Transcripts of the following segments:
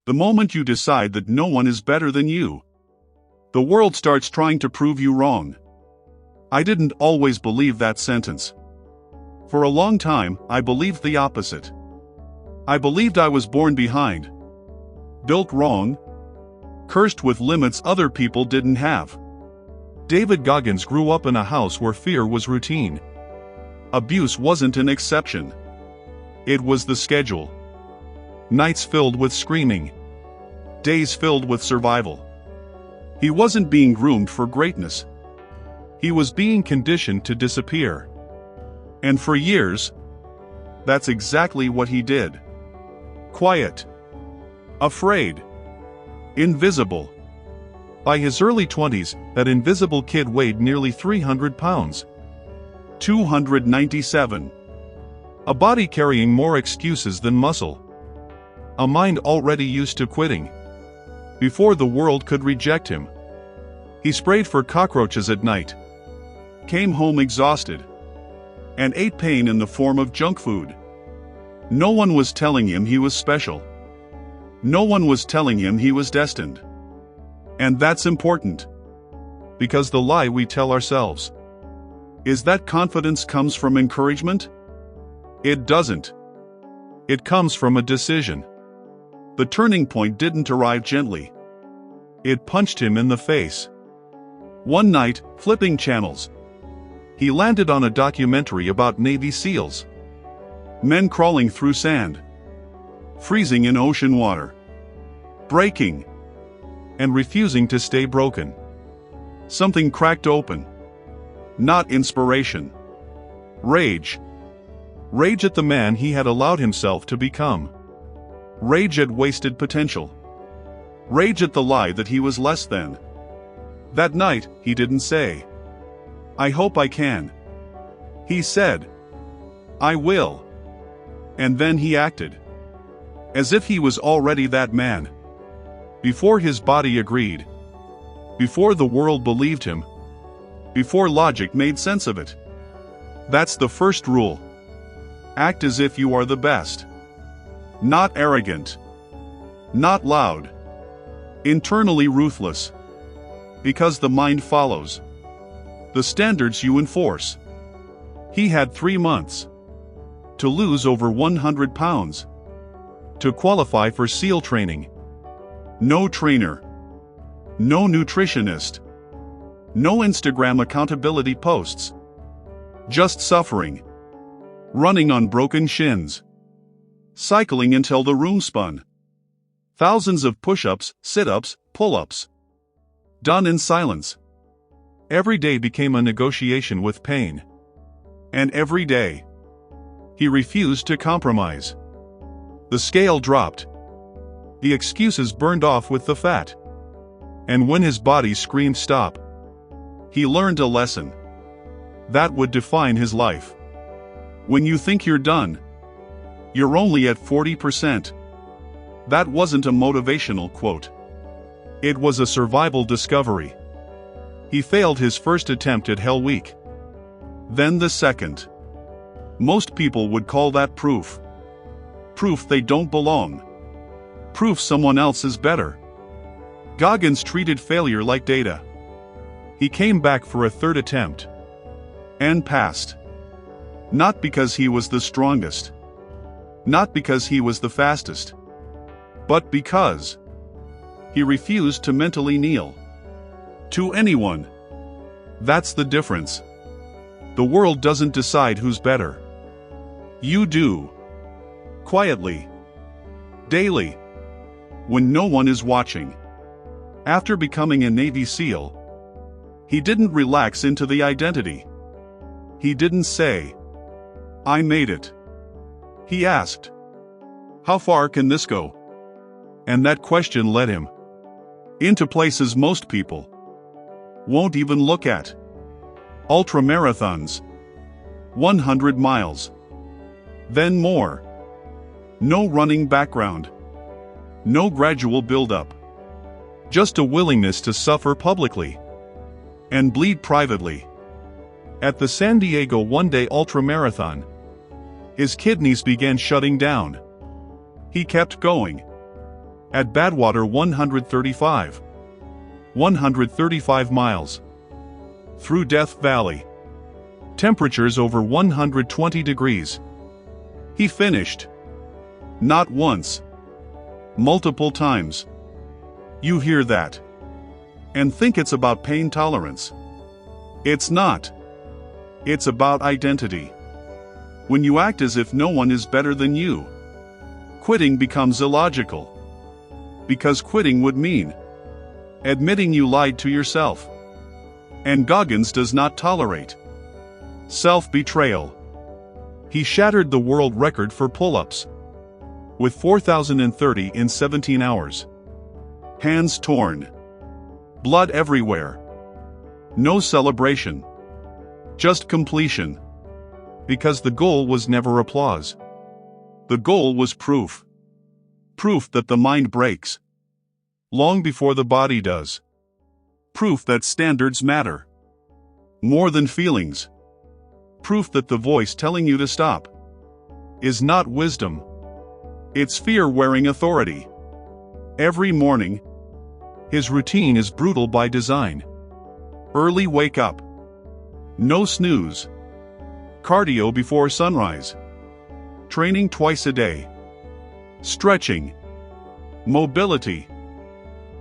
The moment you decide that no one is better than you, the world starts trying to prove you wrong. I didn't always believe that sentence. For a long time, I believed the opposite. I believed I was born behind, built wrong, cursed with limits other people didn't have. David Goggins grew up in a house where fear was routine. Abuse wasn't an exception. It was the schedule. Nights filled with screaming. Days filled with survival. He wasn't being groomed for greatness. He was being conditioned to disappear. And for years, that's exactly what he did. Quiet. Afraid. Invisible. By his early 20s, that invisible kid weighed nearly 300 pounds. 297. A body carrying more excuses than muscle. A mind already used to quitting. Before the world could reject him. He sprayed for cockroaches at night. Came home exhausted. And ate pain in the form of junk food. No one was telling him he was special. No one was telling him he was destined. And that's important. Because the lie we tell ourselves is that confidence comes from encouragement. It doesn't. It comes from a decision. The turning point didn't arrive gently. It punched him in the face. One night, flipping channels, he landed on a documentary about Navy SEALs. Men crawling through sand, freezing in ocean water, breaking, and refusing to stay broken. Something cracked open. Not inspiration. Rage. Rage at the man he had allowed himself to become. Rage at wasted potential. Rage at the lie that he was less than. That night, he didn't say, "I hope I can." He said, "I will." And then he acted. As if he was already that man. Before his body agreed. Before the world believed him. Before logic made sense of it. That's the first rule. Act as if you are the best. Not arrogant. Not loud. Internally ruthless. Because the mind follows the standards you enforce. He had 3 months to lose over 100 pounds, to qualify for SEAL training. No trainer, no nutritionist, no Instagram accountability posts. Just suffering, running on broken shins, cycling until the room spun. Thousands of push-ups, sit-ups, pull-ups. Done in silence. Every day became a negotiation with pain. And every day, he refused to compromise. The scale dropped. The excuses burned off with the fat. And when his body screamed stop, he learned a lesson that would define his life. When you think you're done, you're only at 40%. That wasn't a motivational quote. It was a survival discovery. He failed his first attempt at Hell Week. Then the second. Most people would call that proof. Proof they don't belong. Proof someone else is better. Goggins treated failure like data. He came back for a third attempt. And passed. Not because he was the strongest. Not because he was the fastest. But because he refused to mentally kneel to anyone. That's the difference. The world doesn't decide who's better. You do. Quietly. Daily. When no one is watching. After becoming a Navy SEAL, he didn't relax into the identity. He didn't say, "I made it." He asked, "How far can this go?" And that question led him into places most people won't even look at. Ultramarathons. 100 miles. Then more. No running background. No gradual build-up. Just a willingness to suffer publicly and bleed privately. At the San Diego one-day ultramarathon, his kidneys began shutting down. He kept going. At Badwater 135. 135 miles. Through Death Valley. Temperatures over 120 degrees. He finished. Not once. Multiple times. You hear that and think it's about pain tolerance. It's not. It's about identity. When you act as if no one is better than you, quitting becomes illogical. Because quitting would mean admitting you lied to yourself. And Goggins does not tolerate self-betrayal. He shattered the world record for pull-ups with 4,030 in 17 hours. Hands torn. Blood everywhere. No celebration. Just completion. Because the goal was never applause. The goal was proof. Proof that the mind breaks long before the body does. Proof that standards matter more than feelings. Proof that the voice telling you to stop is not wisdom. It's fear wearing authority. Every morning, his routine is brutal by design. Early wake up. No snooze. Cardio before sunrise. Training twice a day. Stretching. Mobility.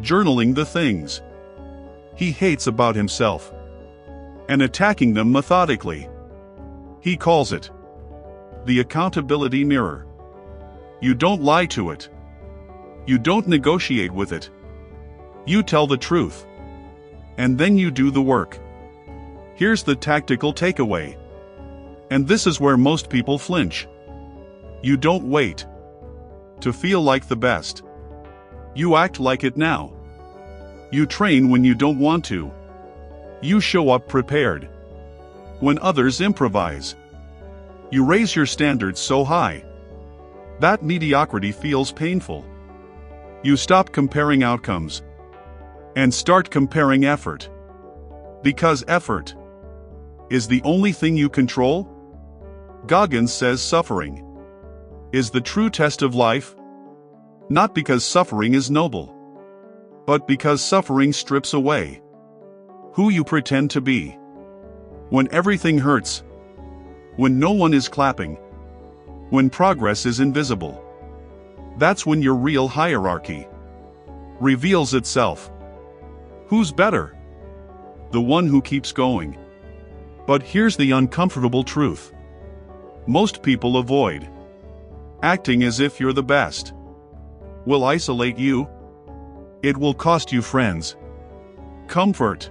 Journaling the things he hates about himself and attacking them methodically. He calls it the accountability mirror. You don't lie to it. You don't negotiate with it. You tell the truth. And then you do the work. Here's the tactical takeaway. And this is where most people flinch. You don't wait to feel like the best. You act like it now. You train when you don't want to. You show up prepared when others improvise. You raise your standards so high that mediocrity feels painful. You stop comparing outcomes and start comparing effort. Because effort is the only thing you control. Goggins says suffering is the true test of life, not because suffering is noble, but because suffering strips away who you pretend to be. When everything hurts, when no one is clapping, when progress is invisible, that's when your real hierarchy reveals itself. Who's better? The one who keeps going. But here's the uncomfortable truth. Most people avoid acting as if you're the best. Will isolate you. It will cost you friends, comfort,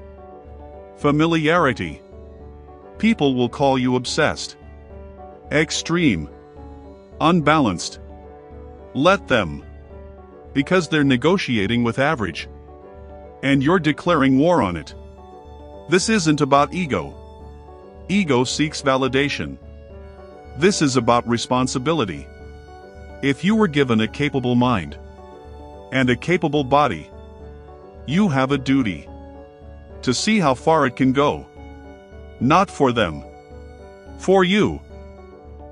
familiarity. People will call you obsessed, extreme, unbalanced. Let them. Because they're negotiating with average. And you're declaring war on it. This isn't about ego. Ego seeks validation. This is about responsibility. If you were given a capable mind and a capable body, you have a duty to see how far it can go. Not for them, for you.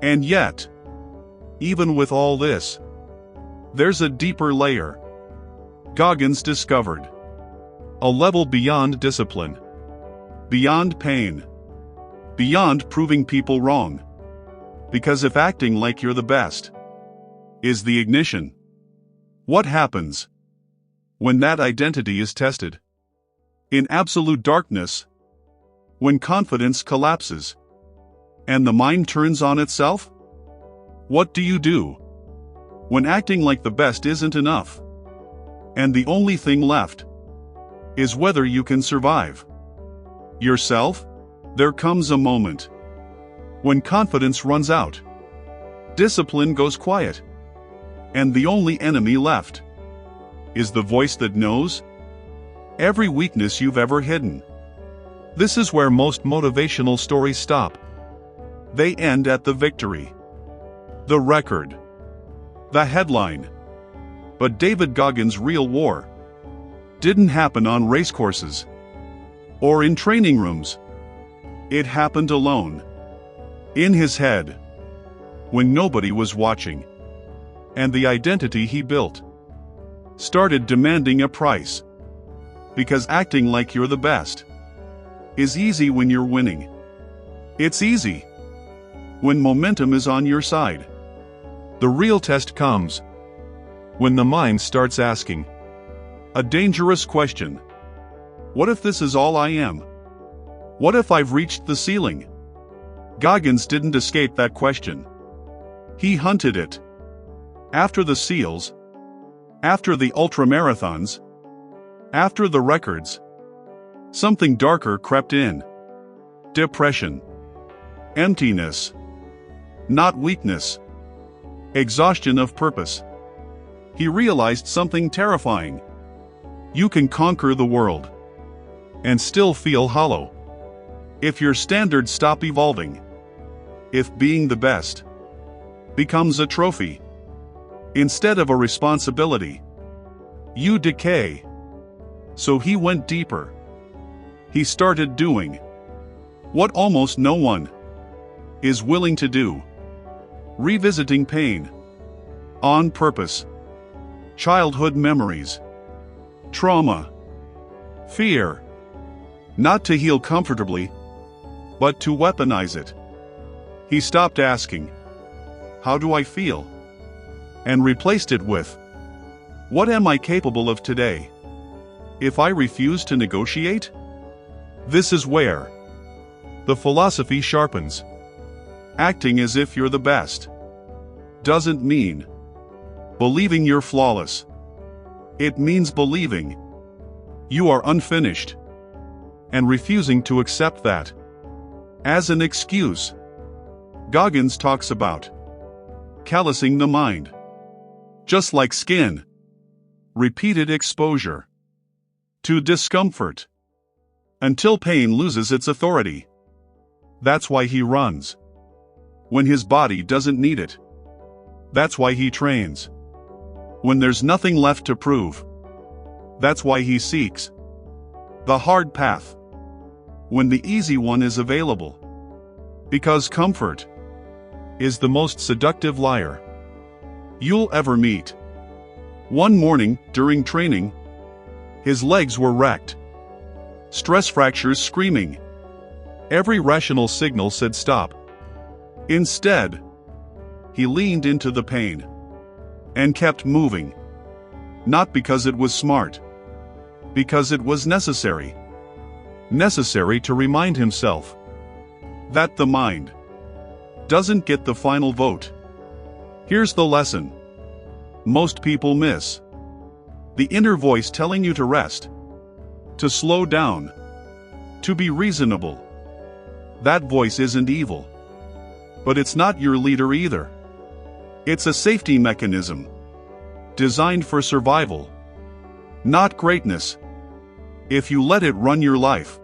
And yet, even with all this, there's a deeper layer. Goggins discovered a level beyond discipline, beyond pain, beyond proving people wrong. Because if acting like you're the best is the ignition, what happens when that identity is tested? In absolute darkness, when confidence collapses and the mind turns on itself? What do you do when acting like the best isn't enough, and the only thing left is whether you can survive yourself? There comes a moment when confidence runs out, discipline goes quiet, and the only enemy left is the voice that knows every weakness you've ever hidden. This is where most motivational stories stop. They end at the victory, the record, the headline. But David Goggins' real war didn't happen on racecourses or in training rooms. It happened alone, in his head, when nobody was watching. And the identity he built started demanding a price. Because acting like you're the best is easy when you're winning. It's easy when momentum is on your side. The real test comes when the mind starts asking a dangerous question. What if this is all I am? What if I've reached the ceiling? Goggins didn't escape that question. He hunted it. After the SEALs, after the ultramarathons, after the records, something darker crept in. Depression. Emptiness. Not weakness. Exhaustion of purpose. He realized something terrifying. You can conquer the world and still feel hollow if your standards stop evolving. If being the best becomes a trophy instead of a responsibility, you decay. So he went deeper. He started doing what almost no one is willing to do. Revisiting pain on purpose. Childhood memories. Trauma. Fear. Not to heal comfortably, but to weaponize it. He stopped asking, "How do I feel?" and replaced it with, "What am I capable of today if I refuse to negotiate?" This is where the philosophy sharpens. Acting as if you're the best doesn't mean believing you're flawless. It means believing you are unfinished and refusing to accept that as an excuse. Goggins talks about callousing the mind. Just like skin. Repeated exposure to discomfort until pain loses its authority. That's why he runs when his body doesn't need it. That's why he trains when there's nothing left to prove. That's why he seeks the hard path when the easy one is available. Because comfort is the most seductive liar you'll ever meet. One morning, during training, his legs were wrecked. Stress fractures screaming. Every rational signal said stop. Instead, he leaned into the pain and kept moving. Not because it was smart, because it was necessary. Necessary to remind himself that the mind doesn't get the final vote. Here's the lesson most people miss. The inner voice telling you to rest, to slow down, to be reasonable. That voice isn't evil. But it's not your leader either. It's a safety mechanism designed for survival, not greatness. If you let it run your life,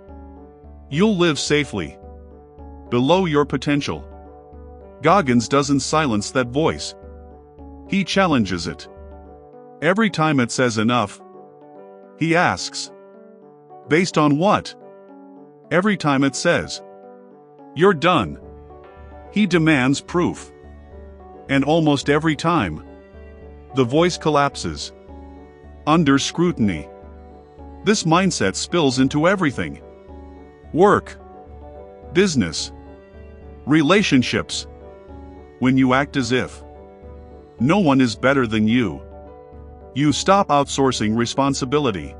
you'll live safely below your potential. Goggins doesn't silence that voice. He challenges it. Every time it says enough, he asks, based on what? Every time it says, you're done, he demands proof. And almost every time, the voice collapses under scrutiny. This mindset spills into everything: work, business, relationships. When you act as if no one is better than you, you stop outsourcing responsibility.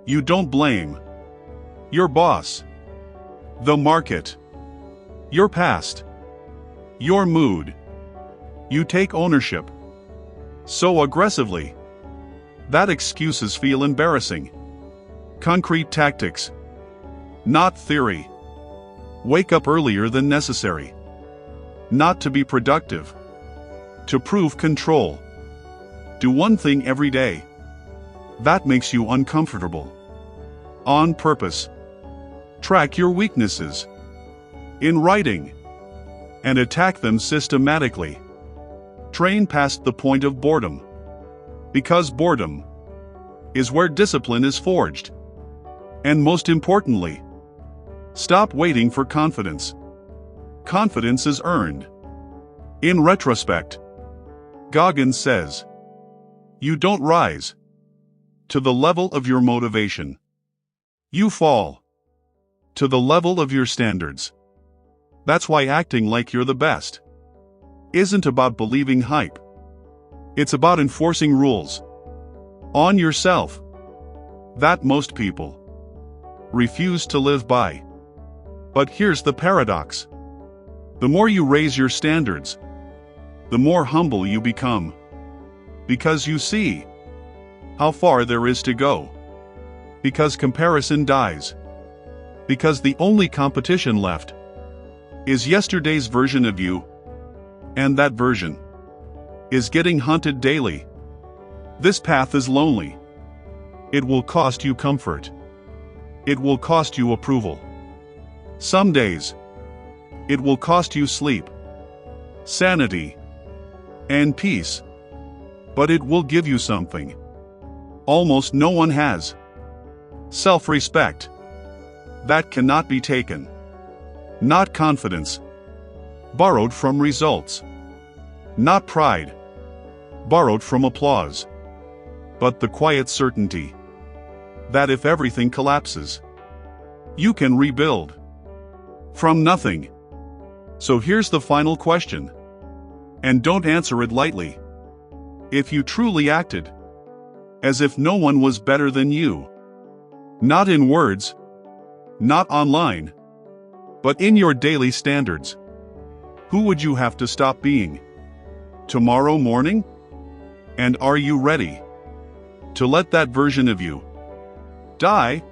You don't blame your boss, the market, your past, your mood. You take ownership so aggressively that excuses feel embarrassing. Concrete tactics, not theory. Wake up earlier than necessary. Not to be productive, to prove control. Do one thing every day that makes you uncomfortable. On purpose. Track your weaknesses in writing and attack them systematically. Train past the point of boredom, because boredom is where discipline is forged. And most importantly, stop waiting for confidence. Confidence is earned. In retrospect, Goggins says, you don't rise to the level of your motivation. You fall to the level of your standards. That's why acting like you're the best isn't about believing hype. It's about enforcing rules on yourself that most people refuse to live by. But here's the paradox. The more you raise your standards, the more humble you become. Because you see how far there is to go. Because comparison dies. Because the only competition left is yesterday's version of you, and that version is getting hunted daily. This path is lonely. It will cost you comfort. It will cost you approval. Some days, it will cost you sleep, sanity, and peace. But it will give you something almost no one has. Self-respect. That cannot be taken. Not confidence, borrowed from results. Not pride, borrowed from applause. But the quiet certainty that if everything collapses, you can rebuild from nothing. So here's the final question. And don't answer it lightly. If you truly acted as if no one was better than you, not in words, not online, but in your daily standards, who would you have to stop being tomorrow morning? And are you ready to let that version of you die?